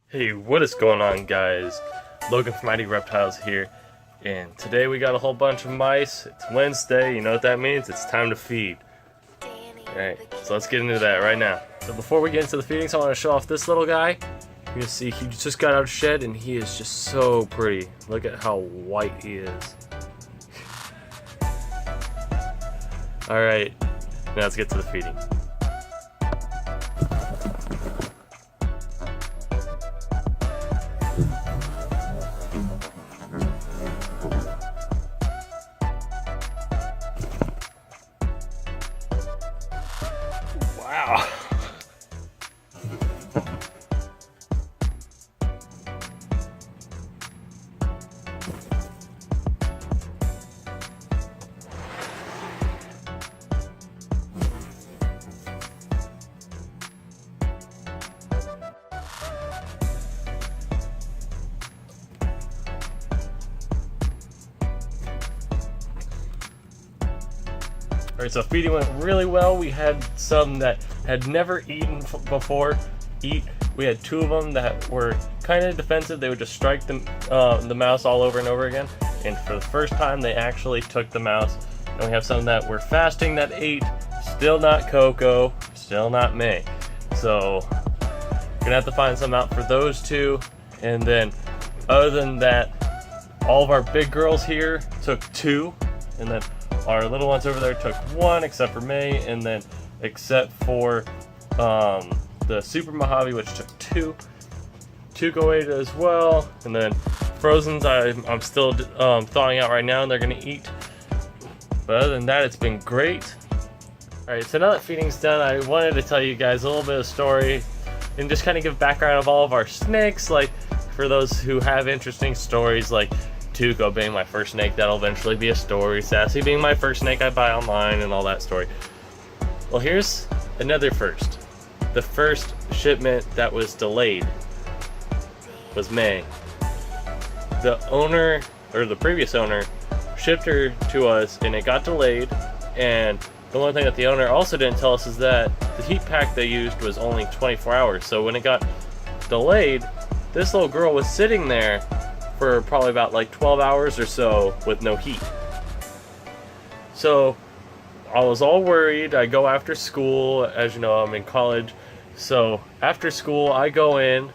Hey, what is going on, guys? Logan from Mighty Reptiles here, and today we got a whole bunch of mice. It's Wednesday, you know what that means? It's time to feed. Alright, so let's get into that right now. So before we get into the feedings, I want to show off this little guy. You can see he just got out of shed, and he is just so pretty. Look at how white he is. Alright, now let's get to the feeding. Wow. Alright, so feeding went really well. We had some that had never eaten before eat. We had two of them that were kind of defensive. They would just strike the mouse all over and over again. And for the first time, they actually took the mouse. And we have some that were fasting that ate. Still not Coco, still not May. So, gonna have to find some out for those two. And then, other than that, all of our big girls here took two. And then our little ones over there took one, except for May, and then except for the Super Mojave, which took two. Two go ate as well, and then Frozen's I'm still thawing out right now, and they're gonna eat. But other than that, it's been great. All right, so now that feeding's done, I wanted to tell you guys a little bit of story and just kind of give background of all of our snakes, like for those who have interesting stories, like Tuco being my first snake, that'll eventually be a story. Sassy being my first snake I buy online and all that story. Well, here's another first. The first shipment that was delayed was May. The owner, or the previous owner, shipped her to us and it got delayed. And the one thing that the owner also didn't tell us is that the heat pack they used was only 24 hours. So when it got delayed, this little girl was sitting there for probably about like 12 hours or so with no heat. So I was all worried. I go after school, as you know, I'm in college. So after school, I go in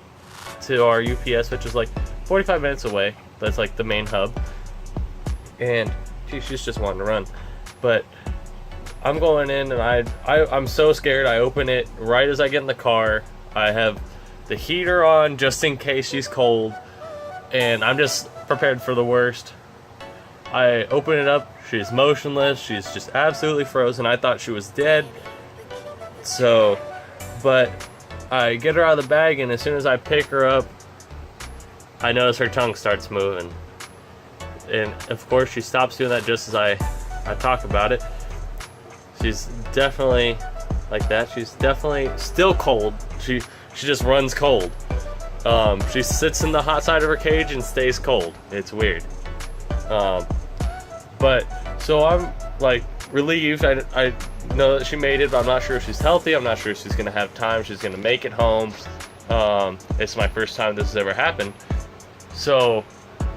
to our UPS, which is like 45 minutes away. That's like the main hub. And she's just wanting to run. But I'm going in and I'm so scared. I open it right as I get in the car. I have the heater on just in case she's cold. And I'm just prepared for the worst. I open it up, she's motionless, she's just absolutely frozen. I thought she was dead. So, but I get her out of the bag, and as soon as I pick her up, I notice her tongue starts moving. And of course she stops doing that just as I talk about it. She's definitely like that. She's definitely still cold. She just runs cold. She sits in the hot side of her cage and stays cold. It's weird. But so I'm like relieved. I know that she made it, but I'm not sure if she's healthy. I'm not sure if she's gonna have time. She's gonna make it home. It's my first time this has ever happened. So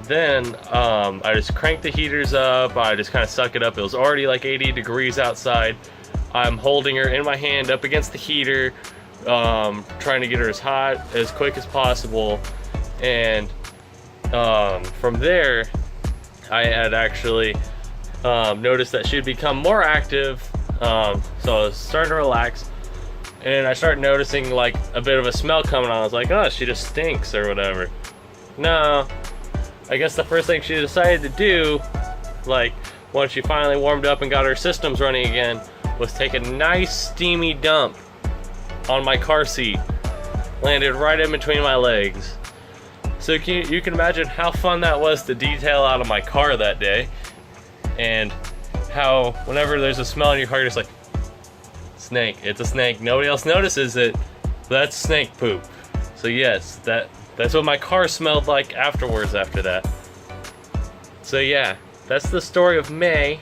then I just cranked the heaters up. I just kind of suck it up. It was already like 80 degrees outside. I'm holding her in my hand up against the heater, trying to get her as hot as quick as possible. And from there, I had actually noticed that she'd become more active. So I was starting to relax, and I started noticing like a bit of a smell coming on. I was like, oh, she just stinks or whatever. No, I guess the first thing she decided to do, like once she finally warmed up and got her systems running again, was take a nice steamy dump on my car seat. Landed right in between my legs. So you can imagine how fun that was to detail out of my car that day, and how whenever there's a smell in your car, you're just like, snake, it's a snake. Nobody else notices it, but that's snake poop. So yes, that's what my car smelled like afterwards after that. So yeah, that's the story of May.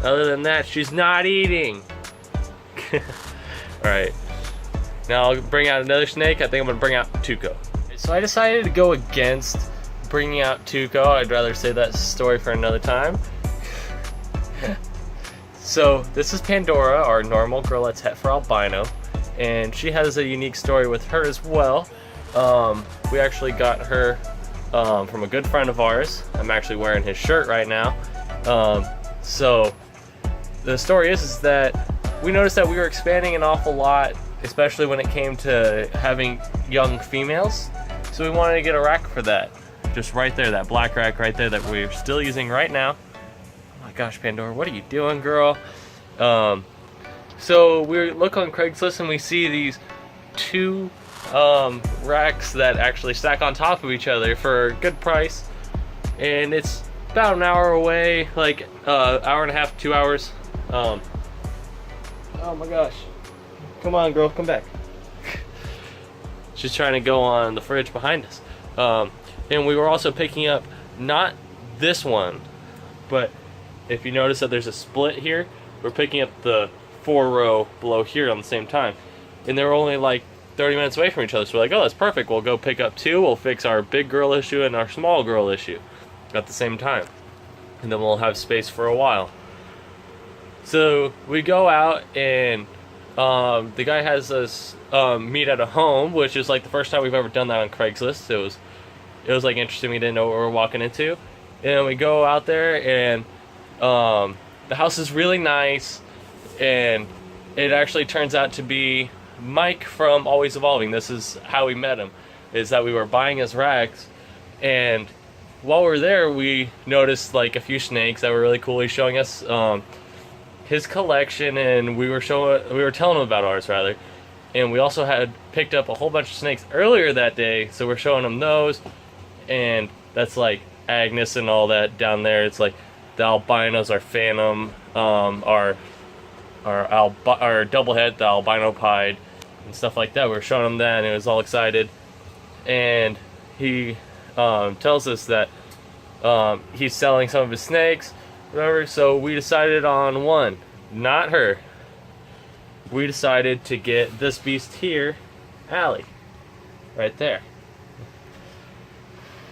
Other than that, she's not eating. Alright. Now I'll bring out another snake. I think I'm gonna bring out Tuco. So I decided to go against bringing out Tuco. I'd rather save that story for another time. So this is Pandora, our normal girlette's het for albino, and she has a unique story with her as well. We actually got her from a good friend of ours. I'm actually wearing his shirt right now. So the story is that we noticed that we were expanding an awful lot, especially when it came to having young females. So we wanted to get a rack for that. Just right there, that black rack right there that we're still using right now. Oh my gosh, Pandora, what are you doing, girl? So we look on Craigslist and we see these two racks that actually stack on top of each other for a good price. And it's about an hour away, like hour and a half, 2 hours. Oh my gosh. Come on, girl, come back. She's trying to go on the fridge behind us. And we were also picking up, not this one, but if you notice that there's a split here, we're picking up the 4-row below here on the same time. And they were only like 30 minutes away from each other. So we're like, oh, that's perfect. We'll go pick up two. We'll fix our big girl issue and our small girl issue at the same time. And then we'll have space for a while. So we go out and the guy has us meet at a home, which is like the first time we've ever done that on Craigslist. It was like interesting. We didn't know what we were walking into. And we go out there and the house is really nice, and it actually turns out to be Mike from Always Evolving. This is how we met him, is that we were buying his racks, and while we were there we noticed like a few snakes that were really cool. He's showing us his collection, and we were telling him about ours rather. And we also had picked up a whole bunch of snakes earlier that day, so we're showing him those. And that's like Agnes and all that down there. It's like the albinos, our phantom, our doublehead, the albino pied, and stuff like that. We were showing him that, and he was all excited. And he tells us that he's selling some of his snakes, whatever. So we decided on one, not her. We decided to get this beast here, Allie, right there.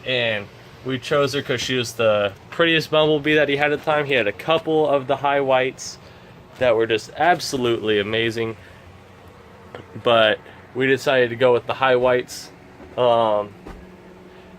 And we chose her because she was the prettiest bumblebee that he had at the time. He had a couple of the high whites that were just absolutely amazing, but we decided to go with the high whites. And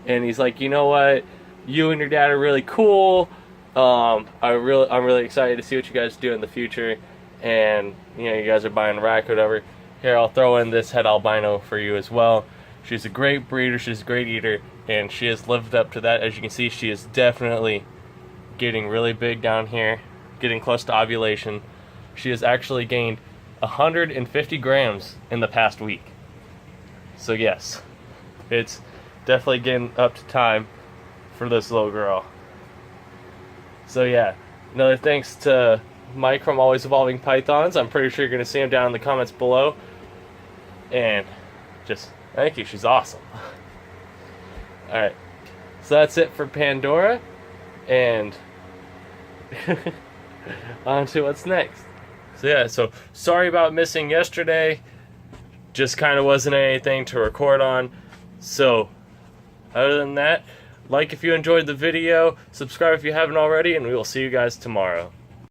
he's like, you know what, you and your dad are really cool. I'm really excited to see what you guys do in the future, and you know, you guys are buying a rack or whatever. Here, I'll throw in this het albino for you as well. She's a great breeder, she's a great eater, and she has lived up to that. As you can see, she is definitely getting really big down here, getting close to ovulation. She has actually gained 150 grams in the past week. So yes, it's definitely getting up to time for this little girl. So yeah, another thanks to Mike from Always Evolving Pythons. I'm pretty sure you're going to see him down in the comments below. And just thank you, she's awesome. Alright, so that's it for Pandora, and on to what's next. So yeah, so sorry about missing yesterday, just kind of wasn't anything to record on. So other than that, like if you enjoyed the video, subscribe if you haven't already, and we will see you guys tomorrow.